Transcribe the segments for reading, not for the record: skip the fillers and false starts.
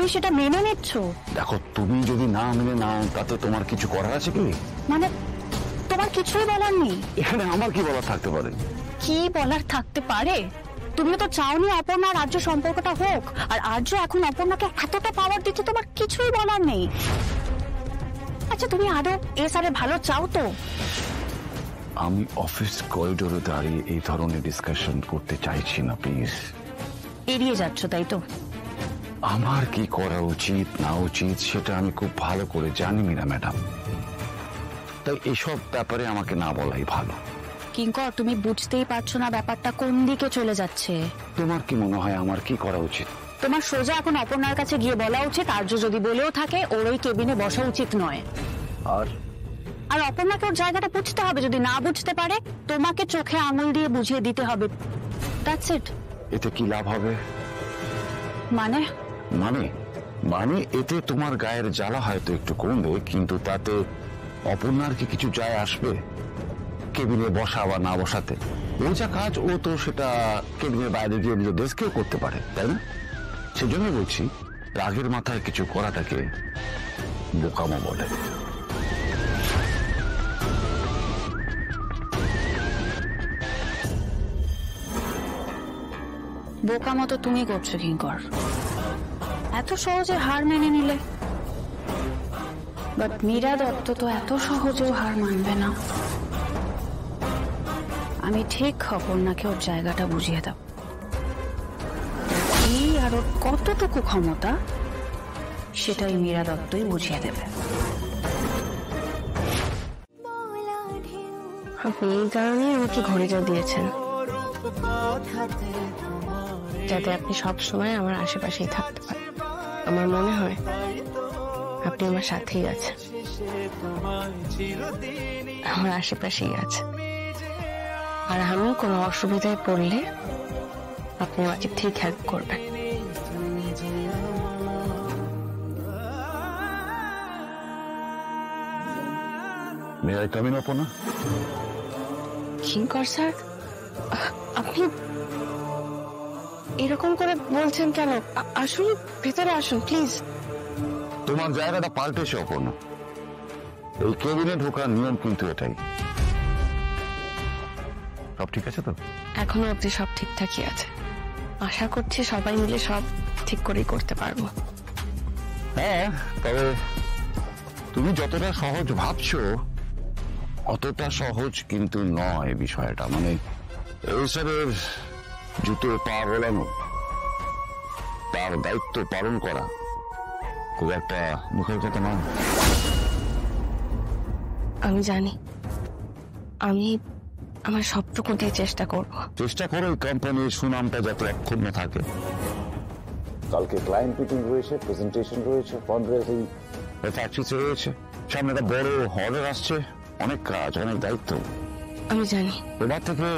কি সেটা মেনে নিচ্ছ? দেখো, তুমি যদি না মেনে নাও তাতে তোমার কিছু করার আছে কি? মানে তোমার কিছুই বলার নেই? এখানে আমার কি বলার থাকতে পারে? কি বলার থাকতে পারে? তুমি তো চাওনি অপর্ণা আর আর্য সম্পর্কটা হোক, আর আর্য এখন অপর্ণাকে এতটা পাওয়ার দিচ্ছে, তোমার কিছুই বলার নেই। আচ্ছা, তুমি আদৌ স্যারের ভালো চাও তো? আমি অফিস করিডোরে দাঁড়িয়ে এই ধরনের ডিসকাশন করতে চাইছি না, প্লিজ। এড়িয়ে যাচ্ছ তাই তো? আমার কি করা উচিত না উচিত সেটা আমি খুব ভালো করে জানি মীরা ম্যাডাম, তাই এসব ব্যাপারে আমাকে না বলাই ভালো। কিঙ্কর, তুমি বুঝতেই পারছো না ব্যাপারটা কোন দিকে চলে যাচ্ছে। তোমার কি মনে হয় আমার কি করা উচিত? তোমার সোজা এখন অপর্ণার কাছে গিয়ে বলা উচিত আর্য যদি বলেও থাকে ওর ওই কেবিনে বসা উচিত নয়। আর অপর্ণাকে ওর জায়গাটা বুঝতে হবে, যদি না বুঝতে পারে তোমাকে চোখে আঙুল দিয়ে বুঝিয়ে দিতে হবে। That's it. এতে কি লাভ হবে? মানে মানে মানে এতে তোমার গায়ের জ্বালা হয়তো একটু কমবে, কিন্তু তাতে অপর্ণার কি কিছু যায় আসবে কেবিনে বসা বা না বসাতে? ও যা কাজ ও তো সেটা কেবিনের বাইরে গিয়ে নিজের ডেস্কেও করতে পারে, তাই না? সেজন্যই বলছি, রাগের মাথায় কিছু করাটাকে বোকামো বলে। বোকামো তো তুমি করছো কিঙ্কর, এত সহজে হার মেনে নিলে। বাট মীরা দত্ত তো এত সহজেও হার মানবে না। আমি ঠিক অপর্ণাকে ওর জায়গাটা বুঝিয়ে দেব। কি আর ওর কতটুকু ক্ষমতা সেটাই মীরা দত্তই বুঝিয়ে দেবে। আপনি এই কারণেই আমাকে ঘড়িটা দিয়েছেন, যাতে আপনি সবসময় আমার আশেপাশেই থাকতে পারেন। আমার মনে হয় আপনি আমার সাথেই আছেন, আমার আশেপাশেই আছেন, আর আমি কোনো অসুবিধায় পড়লে আপনি আমাকে ঠিক হেল্প করবেন। মেয়েরাই কামিন অপর্ণা। কিঙ্কর স্যার, আপনি এরকম করে বলছেন কেন? আসুন, ভেতরে আসুন প্লিজ। তোমার জায়গাটা পাল্টেছে অপর্ণা, এই কেবিনে ঢোকার নিয়ম কিন্তু এটাই। সব ঠিক আছে তো? এখনো অব্দি সব ঠিকঠাকই আছে, আশা করছি সবাই মিলে সব ঠিক করেই করতে পারবো। হ্যাঁ, তবে তুমি যতটা সহজ ভাবছো অতটা সহজ কিন্তু নয় বিষয়টা। মানে এই স্যারের জুতোর পা গোলানো, তার দায়িত্ব পালন করা খুব একটা মুখের কথা নয়। আমি জানি, আমি আমার সবটুকু দিয়ে চেষ্টা করব। চেষ্টা করে কোম্পানির সুনামটা যাতে অক্ষুণ্ণ থাকে। কালকে ক্লায়েন্ট মিটিং রয়েছে, প্রেজেন্টেশন রয়েছে, ফান্ডরেজিং, ফ্যাক্টরিতে রয়েছে, সামনে একটা বড় অর্ডার আসছে, অনেক কাজ, অনেক দায়িত্ব। আমি জানি। এবার থেকে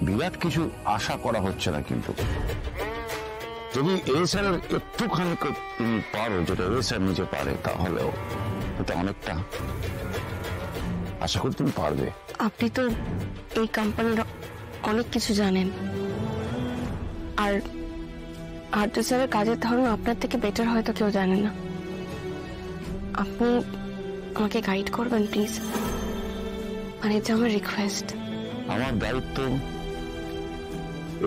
বিরাট কিছু আশা করা হচ্ছে না, কিন্তু যদি এই স্যারের একটুখানি পারো যেটা এই স্যার নিজে পারে, তাহলেও এটা অনেকটা। আশা করি তুমি পারবে। আপনি তো এই কোম্পানির অনেক কিছু জানেন, আর আর্য স্যারের কাজের ধরন আপনার থেকে বেটার হয়তো কেউ জানে না। আপনি আমাকে গাইড করবেন প্লিজ, আর এটা আমার রিকোয়েস্ট। আমার দায়িত্ব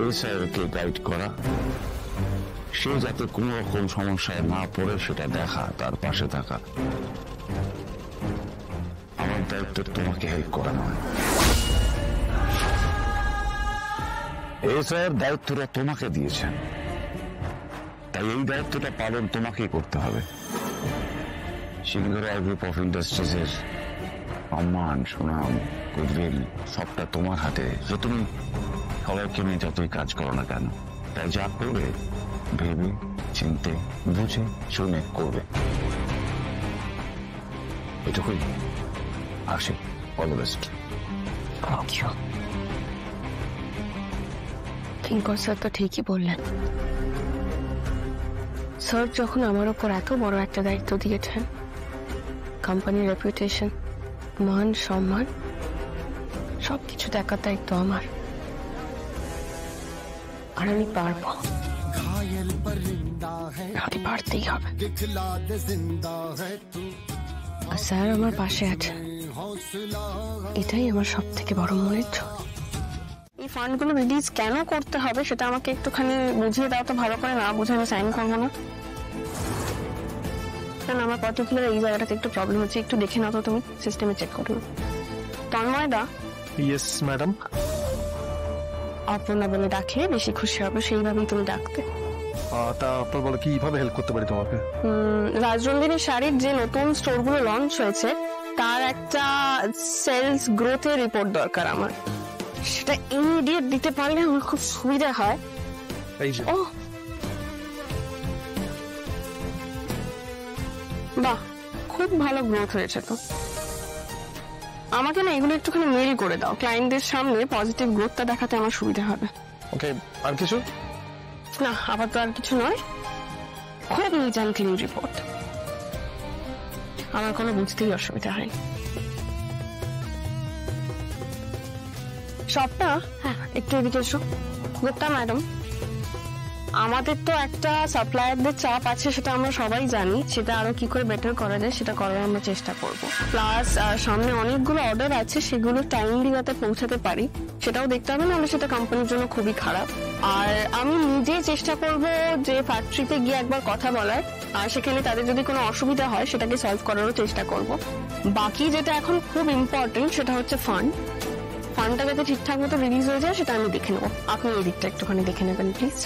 এই স্যারকে গাইড করা, সে যাতে কোনো রকম সমস্যায় না পড়ে সেটা দেখা, তার পাশে থাকা। আমার দায়িত্ব তোমাকে হেল্প করা নয়। এই স্যার দায়িত্বটা তোমাকে দিয়েছেন, তাই এই দায়িত্বটা পালন তোমাকেই করতে হবে। সিঙ্গারা গ্রুপ অফ ইন্ডাস্ট্রিজের সম্মান, সুনাম, গুডউইল সবটা তোমার হাতে, যে তুমি সবাইকে নিয়ে যতই কাজ করো না কেন, তাই যা করবে ভেবে চিনতে বুঝে শুনে করবে। এটুকুই। আসি, all the best. Kinkar sir তো ঠিকই বললেন। স্যার যখন আমার ওপর এত বড় একটা দায়িত্ব দিয়েছেন, কোম্পানির রেপুটেশন, মান সম্মান সবকিছু দেখার দায়িত্ব আমার, আর আমি পারবো। হাতে পারতেই হবে। আর স্যার আমার পাশে আছে, এটাই আমার সব থেকে বড় মনের জোর। এই ফান্ডগুলো রিলিজ কেন করতে হবে সেটা আমাকে একটুখানি বুঝিয়ে দাও তো ভালো করে, না বুঝে আমি সাইন করবো না। কারণ আমার পার্টিকুলার এই জায়গাটাতে একটু প্রবলেম হচ্ছে, একটু দেখে নাও তো তুমি, সিস্টেমে চেক করো। তন্ময়দা। Yes madam. অপর্ণা বলে ডাকে বেশি খুশি হবে, সেইভাবেই তুমি ডাকতে। তা আপনার বলে কিভাবে হেল্প করতে পারি তোমাকে? রাজরঙ্গিনী শাড়ির যে নতুন স্টোরগুলো লঞ্চ হয়েছে তার একটা সেলস গ্রোথের রিপোর্ট দরকার আমার, সেটা ইমিডিয়েট দিতে পারলে আমার খুব সুবিধা হয়। এই যে। ও বাহ, খুব ভালো গ্রোথ হয়েছে তো। আমাকে না এগুলো একটুখানি মেল করে দাও, ক্লায়েন্টদের সামনে পজিটিভ গ্রোথটা দেখাতে আমার সুবিধা হবে। ওকে, আর কিছু না, আবার তো আর কিছু নয়, খুব নিট অ্যান্ড ক্লিন রিপোর্ট, আমার কোনো বুঝতেই অসুবিধা হয়নি। সবটা হ্যাঁ, একটু এদিকে এসো। গুপ্তা ম্যাডাম, আমাদের তো একটা সাপ্লায়ারদের চাপ আছে, সেটা আমরা সবাই জানি, সেটা আরো কি করে বেটার করা যায় সেটা করার আমরা চেষ্টা করব। প্লাস সামনে অনেকগুলো অর্ডার আছে, সেগুলো টাইমলি যাতে পৌঁছাতে পারি সেটাও দেখতে হবে, নাহলে সেটা কোম্পানির জন্য খুবই খারাপ। আর আমি নিজে চেষ্টা করব যে ফ্যাক্টরিতে গিয়ে একবার কথা বলার, আর সেখানে তাদের যদি কোনো অসুবিধা হয় সেটাকে সলভ করারও চেষ্টা করব। বাকি যেটা এখন খুব ইম্পর্টেন্ট সেটা হচ্ছে ফান্ডটা যাতে ঠিকঠাক মতো রিলিজ হয়ে যায় সেটা আমি দেখে নেবো। আপনি এই দিকটা একটুখানি দেখে নেবেন প্লিজ।